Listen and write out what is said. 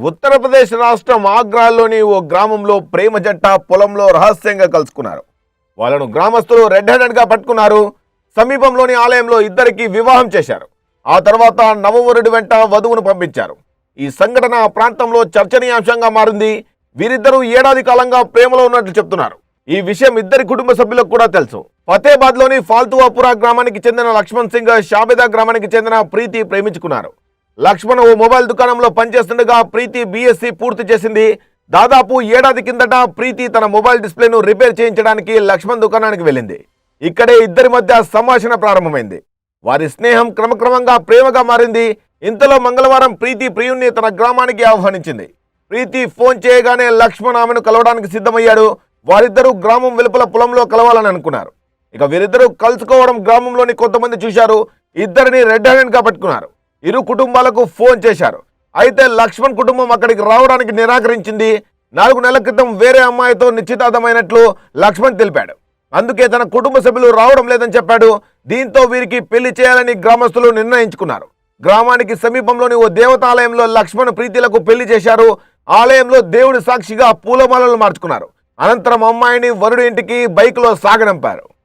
ఉత్తరప్రదేశ్ రాష్ట్రం ఆగ్రాలోని ఓ గ్రామంలో ప్రేమ జంట పొలంలో రహస్యంగా కలుసుకున్నారు. వాళ్ళను గ్రామస్తులు రెడ్ హ్యాండెడ్ గా పట్టుకున్నారు. సమీపంలోని ఆలయంలో ఇద్దరికి వివాహం చేశారు. ఆ తర్వాత నవవరుడి వెంట వధువును పంపించారు. ఈ సంఘటన ఆ ప్రాంతంలో చర్చనీయాంశంగా మారింది. వీరిద్దరూ ఏడాది కాలంగా ప్రేమలో ఉన్నట్లు చెప్తున్నారు. ఈ విషయం ఇద్దరి కుటుంబ సభ్యులకు కూడా తెలుసు. ఫతేబాద్ లోని ఫాల్తువాపురా గ్రామానికి చెందిన లక్ష్మణ్ సింగ్ షాబేదా గ్రామానికి చెందిన ప్రీతి ప్రేమించుకున్నారు. లక్ష్మణ్ ఓ మొబైల్ దుకాణంలో పనిచేస్తుండగా ప్రీతి బీఎస్సీ పూర్తి చేసింది. దాదాపు ఏడాది కిందట ప్రీతి తన మొబైల్ డిస్ప్లేను రిపేర్ చేయించడానికి లక్ష్మణ్ దుకాణానికి వెళ్ళింది. ఇక్కడే ఇద్దరి మధ్య సంభాషణ ప్రారంభమైంది. వారి స్నేహం క్రమక్రమంగా ప్రేమగా మారింది. ఇంతలో మంగళవారం ప్రీతి ప్రియుణ్ణి తన గ్రామానికి ఆహ్వానించింది. ప్రీతి ఫోన్ చేయగానే లక్ష్మణ్ ఆమెను కలవడానికి సిద్ధమయ్యాడు. వారిద్దరూ గ్రామం వెలుపల పొలంలో కలవాలని అనుకున్నారు. ఇక వీరిద్దరూ కలుసుకోవడం గ్రామంలోని కొంతమంది చూశారు. ఇద్దరిని రెడ్ హ్యాండెడ్ గా పట్టుకున్నారు. ఇరు కుటుంబాలకు ఫోన్ చేశారు. అయితే లక్ష్మణ్ కుటుంబం అక్కడికి రావడానికి నిరాకరించింది. 4 నెలల క్రితం వేరే అమ్మాయితో నిశ్చితార్థమైనట్లు లక్ష్మణ్ తెలిపాడు. అందుకే తన కుటుంబ సభ్యులు రావడం లేదని చెప్పాడు. దీంతో వీరికి పెళ్లి చేయాలని గ్రామస్తులు నిర్ణయించుకున్నారు. గ్రామానికి సమీపంలోని ఓ దేవతాలయంలో లక్ష్మణ్ ప్రీతిలకు పెళ్లి చేశారు. ఆలయంలో దేవుడి సాక్షిగా పూలమాలలు మార్చుకున్నారు. అనంతరం అమ్మాయిని వరుడి ఇంటికి బైక్లో సాగనంపారు.